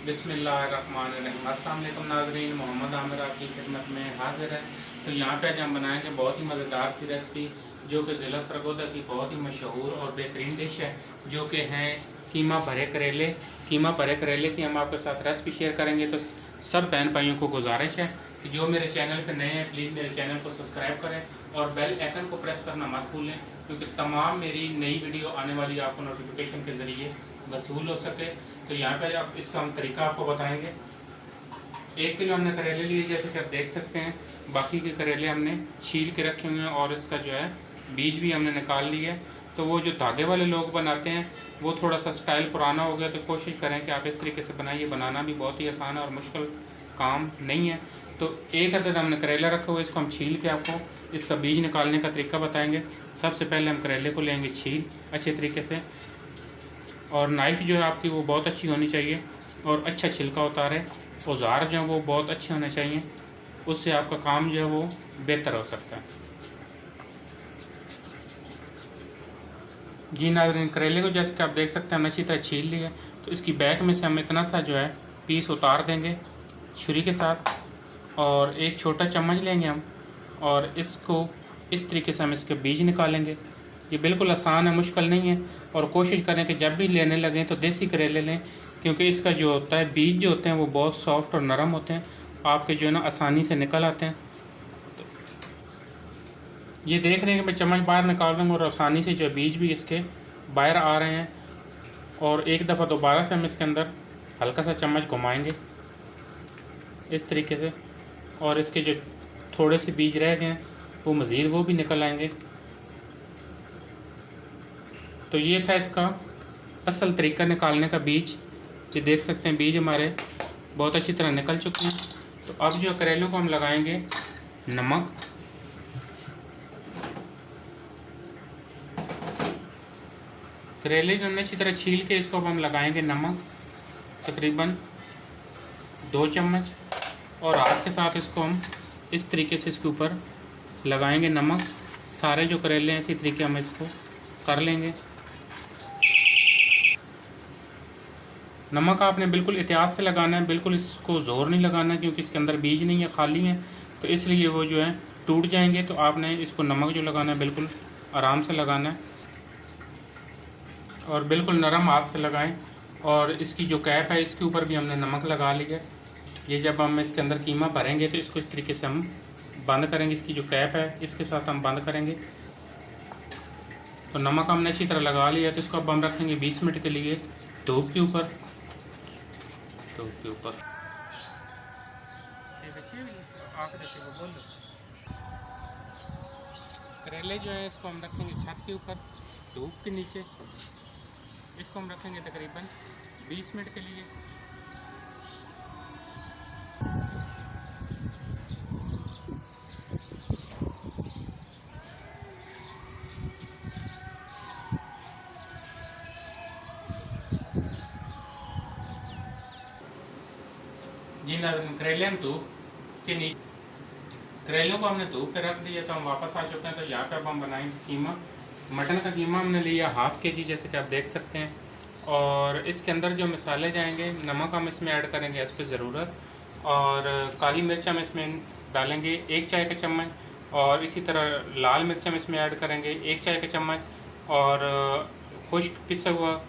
बिस्मिल्लाहिर्रहमानिर्रहीम। अस्सलाम वालेकुम नाज़रीन, मोहम्मद आमिर आपकी खिदमत में हाजिर है। तो यहाँ पे आज हम बनाएंगे बहुत ही मज़ेदार सी रेसिपी जो कि ज़िला सरगोदा की बहुत ही मशहूर और बेहतरीन डिश है, जो कि हैं कीमा भरे करेले। कीमा भरे करेले की हम आपके साथ रेसिपी शेयर करेंगे। तो सब बहन भाइयों को गुजारिश है कि जो मेरे चैनल पर नए हैं प्लीज़ मेरे चैनल को सब्सक्राइब करें और बेल आइकन को प्रेस करना मत भूलें, क्योंकि तमाम मेरी नई वीडियो आने वाली आपको नोटिफिकेशन के ज़रिए वसूल हो सके। तो यहाँ पे आप इसका हम तरीका आपको बताएंगे। 1 किलो हमने करेले लिए, जैसे कि आप देख सकते हैं। बाकी के करेले हमने छील के रखे हुए हैं और इसका जो है बीज भी हमने निकाल लिया है। तो वो जो धागे वाले लोग बनाते हैं वो थोड़ा सा स्टाइल पुराना हो गया, तो कोशिश करें कि आप इस तरीके से बनाइए। बनाना भी बहुत ही आसान है और मुश्किल काम नहीं है। तो 1 अदद हमने करेला रखा हुआ है, इसको हम छील के आपको इसका बीज निकालने का तरीका बताएंगे। सबसे पहले हम करेले को लेंगे छील अच्छे तरीके से, और नाइफ़ जो है आपकी वो बहुत अच्छी होनी चाहिए और अच्छा छिलका उतारे। औजार जो है वो बहुत अच्छे होने चाहिए, उससे आपका काम जो है वो बेहतर हो सकता है। जी नाज़रीन, करेले को जैसे कि आप देख सकते हैं हमने अच्छी तरह छील लिया। तो इसकी बैक में से हम इतना सा जो है पीस उतार देंगे छुरी के साथ, और एक छोटा चम्मच लेंगे हम और इसको इस तरीके से हम इसके बीज निकालेंगे। ये बिल्कुल आसान है, मुश्किल नहीं है। और कोशिश करें कि जब भी लेने लगें तो देसी करेले लें, क्योंकि इसका जो होता है बीज जो होते हैं वो बहुत सॉफ्ट और नरम होते हैं, आपके जो है ना आसानी से निकल आते हैं। तो ये देख रहे हैं कि मैं चम्मच बाहर निकाल दूँगा और आसानी से जो बीज भी इसके बाहर आ रहे हैं। और एक दफ़ा दोबारा से हम इसके अंदर हल्का सा चम्मच घुमाएँगे इस तरीके से, और इसके जो थोड़े से बीज रह गए हैं वो मज़ीद वो भी निकल आएंगे। तो ये था इसका असल तरीका निकालने का बीज। ये देख सकते हैं बीज हमारे बहुत अच्छी तरह निकल चुके हैं। तो अब जो करेलों को हम लगाएंगे नमक, करेले जो हमने अच्छी तरह छील के इसको अब हम लगाएंगे नमक तकरीबन 2 चम्मच, और हाथ के साथ इसको हम इस तरीके से इसके ऊपर लगाएंगे नमक। सारे जो करेले हैं इसी तरीके हम इसको कर लेंगे। नमक आपने बिल्कुल एहतियात से लगाना है, बिल्कुल इसको ज़ोर नहीं लगाना, क्योंकि इसके अंदर बीज नहीं है, खाली है, तो इसलिए वो जो है टूट जाएंगे। तो आपने इसको नमक जो लगाना है बिल्कुल आराम से लगाना है और बिल्कुल नरम हाथ से लगाएं। और इसकी जो कैप है इसके ऊपर भी हमने नमक लगा लिया। ये जब हम इसके अंदर कीमा भरेंगे तो इसको इस तरीके से हम बंद करेंगे, इसकी जो कैप है इसके साथ हम बंद करेंगे। तो नमक हमने अच्छी तरह लगा लिया। तो इसको अब हम रखेंगे 20 मिनट के लिए धूप के ऊपर। करेले जो है इसको हम रखेंगे छत के ऊपर धूप के नीचे। इसको हम रखेंगे तकरीबन 20 मिनट के लिए। जी ना, करेले हम धूप के नीचे, करेलों को हमने धूप पे रख दिया। तो हम वापस आ चुके हैं। तो यहाँ पे अब हम बनाएंगे कीमा। मटन का कीमा हमने लिया ½ kg, जैसे कि आप देख सकते हैं। और इसके अंदर जो मसाले जाएंगे, नमक हम इसमें ऐड करेंगे एज़ पे ज़रूरत, और काली मिर्च हम इसमें डालेंगे 1 चाय का चम्मच, और इसी तरह लाल मिर्च हम इसमें ऐड करेंगे 1 चाय का चम्मच, और खुश्क पिसा हुआ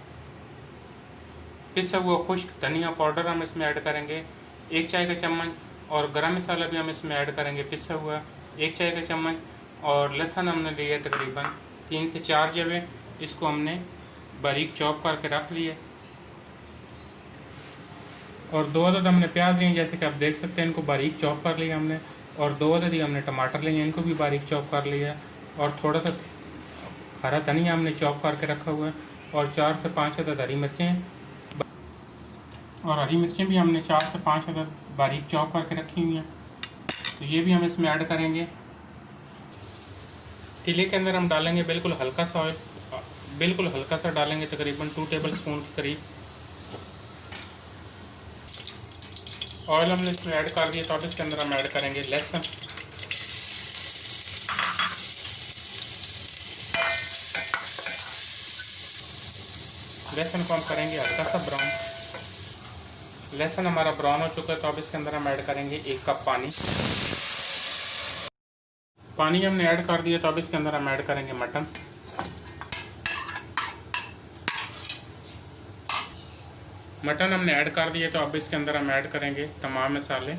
खुश्क धनिया पाउडर हम इसमें ऐड करेंगे 1 चाय का चम्मच, और गरम मसाला भी हम इसमें ऐड करेंगे पिसा हुआ 1 चाय का चम्मच। और लहसुन हमने लिया तकरीबन 3 से 4 जवे, इसको हमने बारीक चॉप करके रख लिए। और 2 अदद हमने प्याज लिए, जैसे कि आप देख सकते हैं, इनको बारीक चॉप कर लिया हमने। और 2 अदद ही हमने टमाटर लिए, इनको भी बारीक चॉप कर लिया। और थोड़ा सा हरा धनिया हमने चॉप करके रखा हुआ है, और 4 से 5 अदद हरी मिर्चें, और हरी मिर्चें भी हमने 4 से 5 अदद बारीक चॉप करके रखी हुई हैं। तो ये भी हम इसमें ऐड करेंगे। तीले के अंदर हम डालेंगे बिल्कुल हल्का सा ऑयल, बिल्कुल हल्का सा डालेंगे, तकरीबन 2 टेबलस्पून के करीब ऑयल हमने इसमें ऐड कर दिया। तो अब इसके अंदर हम ऐड करेंगे लहसुन, लहसुन को हम करेंगे हल्का सा ब्राउन। लहसुन हमारा ब्राउन हो चुका है, तो अब इसके अंदर हम ऐड करेंगे 1 कप पानी। पानी हमने ऐड कर दिया, तो अब इसके अंदर हम ऐड करेंगे मटन। मटन हमने ऐड कर दिया, तो अब इसके अंदर हम ऐड करेंगे तमाम मसाले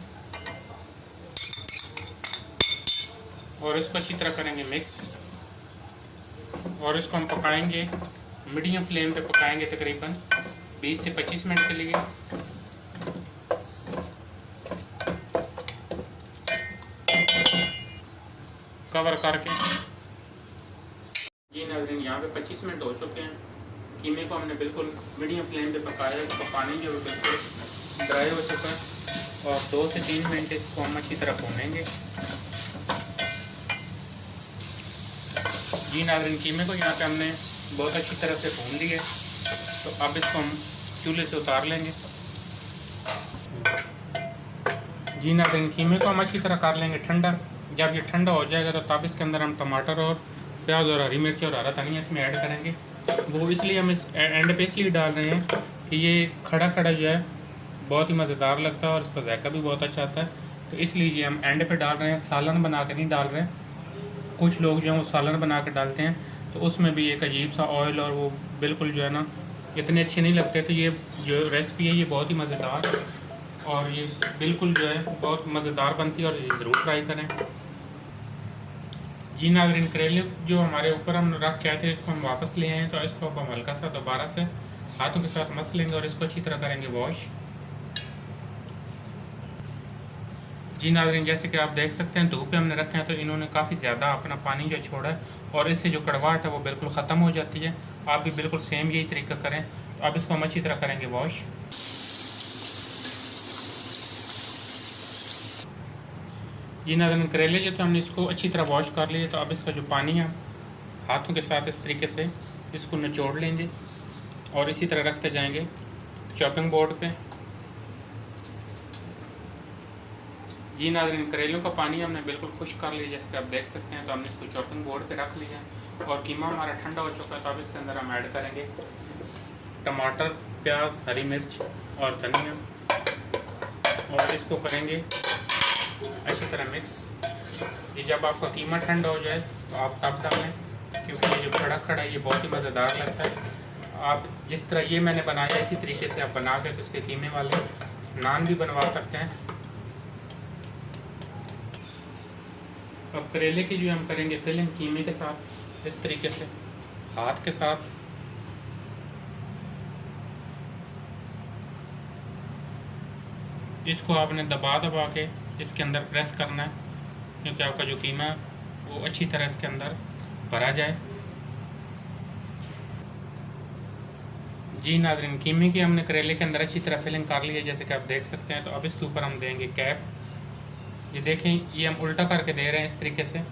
और इसको अच्छी तरह करेंगे मिक्स। और इसको हम पकाएंगे, मीडियम फ्लेम पे पकाएंगे तकरीबन 20 से 25 मिनट के लिए। कवर करके जी नाज़रीन, यहाँ पे 25 मिनट हो चुके हैं। कीमे को हमने बिल्कुल मीडियम फ्लेम पे पकाया। इसको पानी जो है बिल्कुल ड्राई हो चुका है और 2 से 3 मिनट इसको हम अच्छी तरह भूनेंगे। जी नाज़रीन, कीमे को यहाँ पे हमने बहुत अच्छी तरह से भून लिया, तो अब इसको हम चूल्हे से उतार लेंगे। जी नाज़रीन, कीमे को हम अच्छी तरह कर लेंगे ठंडा। जब ये ठंडा हो जाएगा तो तब इसके अंदर हम टमाटर और प्याज और हरी मिर्च और हरा धनिया इसमें ऐड करेंगे। वो इसलिए हम इस एंड पे इसलिए डाल रहे हैं कि ये खड़ा खड़ा जो है बहुत ही मज़ेदार लगता है और इसका जायका भी बहुत अच्छा आता है, तो इसलिए ये हम एंड पे डाल रहे हैं। सालन बना के नहीं डाल रहे हैं। कुछ लोग जो हैं वो सालन बना के डालते हैं, तो उसमें भी एक अजीब सा ऑयल और वो बिल्कुल जो है ना इतने अच्छे नहीं लगते। तो ये जो रेसिपी है ये बहुत ही मज़ेदार और ये बिल्कुल जो है बहुत मज़ेदार बनती है और ये ज़रूर ट्राई करें। जी नाज़रीन, करेले जो हमारे ऊपर हम रख के आए थे इसको हम वापस ले आए हैं, तो इसको अब हम हल्का सा दोबारा से हाथों के साथ मस लेंगे और इसको अच्छी तरह करेंगे वॉश। जी नाज़रीन, जैसे कि आप देख सकते हैं धूप पे हमने रखे हैं, तो इन्होंने काफ़ी ज़्यादा अपना पानी जो छोड़ा है और इससे जो कड़वाहट है वो बिल्कुल ख़त्म हो जाती है। आप भी बिल्कुल सेम यही तरीका करें। तो अब इसको हम अच्छी तरह करेंगे वॉश। जी नाज़रीन, करेले जो तो हमने इसको अच्छी तरह वॉश कर लिए, तो अब इसका जो पानी है हाथों के साथ इस तरीके से इसको निचोड़ लेंगे और इसी तरह रखते जाएंगे चॉपिंग बोर्ड पे। जी नाज़रीन, करेलों का पानी हमने बिल्कुल खुश्क कर लिया, जैसे कि आप देख सकते हैं। तो हमने इसको चॉपिंग बोर्ड पे रख लिया और कीमा हमारा ठंडा हो चुका है, तो अब इसके अंदर हम ऐड करेंगे टमाटर, प्याज, हरी मिर्च और धनिया और इसको करेंगे अच्छी तरह मिक्स। ये जब आपका कीमा ठंडा हो जाए तो आप तब डालें, क्योंकि ये जो खड़ा खड़ा है ये बहुत ही मज़ेदार लगता है। आप जिस तरह ये मैंने बनाया इसी तरीके से आप बना के तो इसके कीमे वाले नान भी बनवा सकते हैं। अब करेले की जो हम करेंगे फिलिंग कीमे के साथ इस तरीके से हाथ के साथ इसको आपने दबा दबा के इसके अंदर प्रेस करना है, क्योंकि आपका जो कीमा है वो अच्छी तरह इसके अंदर भरा जाए। जी नाज़रीन, कीमे की हमने करेले के अंदर अच्छी तरह फिलिंग कर ली है, जैसे कि आप देख सकते हैं। तो अब इसके ऊपर हम देंगे कैप। ये देखें, ये हम उल्टा करके दे रहे हैं इस तरीके से।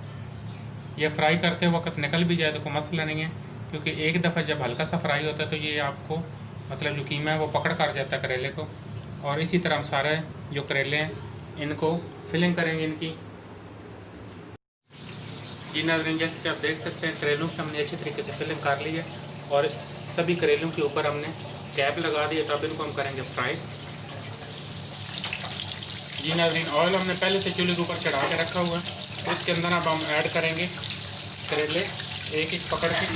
ये फ्राई करते वक्त निकल भी जाए तो कोई मसला नहीं है, क्योंकि एक दफ़ा जब हल्का सा फ्राई होता है तो ये आपको मतलब जो कीमा है वो पकड़ कर जाता है करेले को। और इसी तरह हम सारे जो करेले हैं इनको फिलिंग करेंगे इनकी। जी नाज़रीन, जैसे कि आप देख सकते हैं करेलों की हमने अच्छी तरीके से फिलिंग कर ली है और सभी करेलों के ऊपर हमने कैप लगा दी है। तो अब इनको हम करेंगे फ्राई। जी नाज़रीन, ऑयल हमने पहले से चूल्हे के ऊपर चढ़ा के रखा हुआ है, उसके अंदर अब हम ऐड करेंगे करेले एक एक पकड़ के।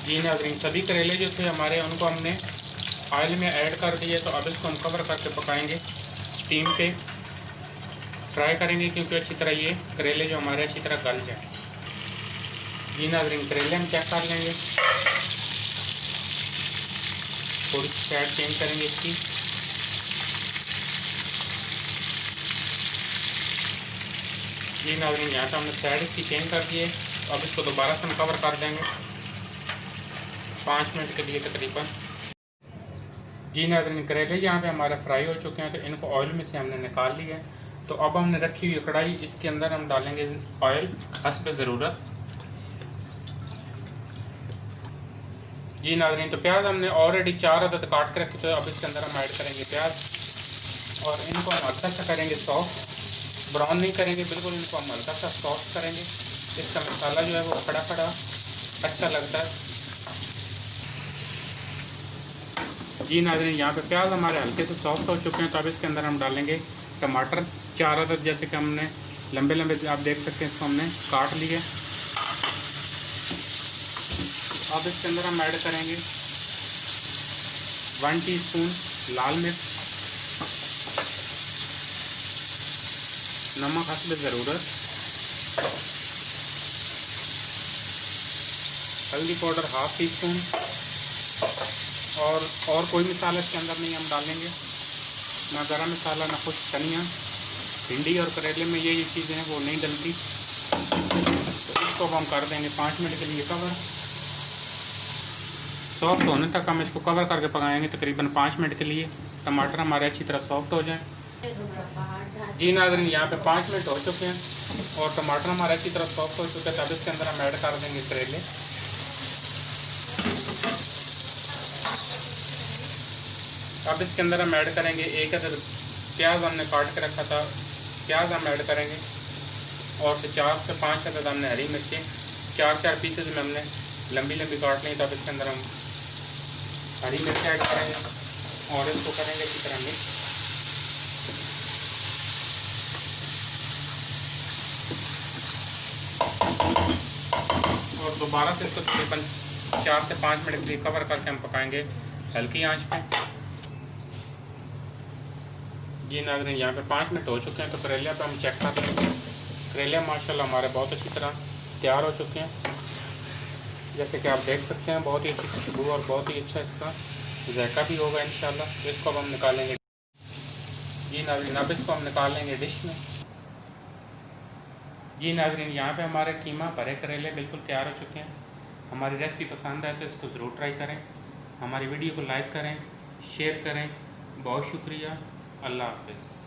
जी नाज़रीन, सभी करेले जो थे हमारे उनको हमने ऑयल में ऐड कर दिए, तो अब इसको हम कवर करके पकाएंगे स्टीम पे फ्राई करेंगे, क्योंकि अच्छी तरह ये करेले जो हमारे अच्छी तरह गल जाए। जी नाज़रीन, करेले हम चेक कर लेंगे, थोड़ी सी साइड चेंज करेंगे इसकी। जी नाज़रीन, यहाँ से हमने साइड इसकी चेंज कर दी है, तो अब इसको दोबारा से हम कवर कर देंगे 5 मिनट के लिए तकरीबन। जी नाज़रीन, करेले यहाँ पे हमारे फ्राई हो चुके हैं, तो इनको ऑयल में से हमने निकाल लिया है। तो अब हमने रखी हुई कढ़ाई, इसके अंदर हम डालेंगे ऑयल हस्ब ज़रूरत। जी नाज़रीन, तो प्याज हमने ऑलरेडी 4 अदद काट के रखे, तो अब इसके अंदर हम ऐड करेंगे प्याज और इनको हम हल्का सा करेंगे सॉफ्ट। ब्राउन नहीं करेंगे, बिल्कुल इनको हम हल्का सा सॉफ्ट करेंगे। इसका मसाला जो है वो खड़ा खड़ा अच्छा लगता है। जी नाज़रीन, यहाँ पे प्याज हमारे हल्के से सॉफ्ट हो चुके हैं, तो अब इसके अंदर हम डालेंगे टमाटर 4 अदद, जैसे कि हमने लंबे लंबे आप देख सकते हैं, इसको हमने काट लिए। अब इसके अंदर हम ऐड करेंगे 1 टीस्पून लाल मिर्च, नमक हस्ब ज़रूरत, हल्दी पाउडर 1/2 टीस्पून, और कोई मसाला इसके अंदर नहीं हम डालेंगे, ना गरम मसाला, ना कुछ धनिया। भिंडी और करेले में ये चीज़ें हैं वो नहीं डलती। तो इसको हम कर देंगे 5 मिनट के लिए कवर। सॉफ्ट होने तक हम इसको कवर करके पकाएंगे तकरीबन 5 मिनट के लिए, टमाटर हमारे अच्छी तरह सॉफ्ट हो जाएं। जी नाज़रीन, यहाँ पे 5 मिनट हो चुके हैं और टमाटर हमारे अच्छी तरह सॉफ्ट हो चुके हैं। तब इसके अंदर हम ऐड कर देंगे करेले। अब इसके अंदर हम ऐड करेंगे 1 अदद प्याज, हमने काट के रखा था, प्याज हम ऐड करेंगे, और 4 से 5 अदद हमने हरी मिर्चें 4-4 पीसेज में हमने लंबी लंबी काट ली। तब इसके अंदर हम हरी मिर्च ऐड करेंगे और इसको करेंगे अच्छी तरह मिक्स। और दोबारा से इसको तकरीबन 4 से 5 मिनट के लिए कवर करके हम पकाएंगे हल्की आंच पे। जी नाज़रीन, यहाँ पे 5 मिनट हो चुके हैं, तो करेले पे हम चेक कर लेंगे। करेले माशाल्लाह हमारे बहुत अच्छी तरह तैयार हो चुके हैं, जैसे कि आप देख सकते हैं। बहुत ही अच्छी खुशबू और बहुत ही अच्छा इसका जायका भी होगा इंशाल्लाह। तो इसको अब हम निकालेंगे। जी नाज़रीन, अब इसको हम निकालेंगे डिश में। जी नाज़रीन, यहाँ पे हमारे कीमा भरे करेले बिल्कुल तैयार हो चुके हैं। हमारी रेसिपी पसंद आए तो इसको ज़रूर ट्राई करें। हमारी वीडियो को लाइक करें, शेयर करें। बहुत शुक्रिया। अल्लाह हाफ़िज़।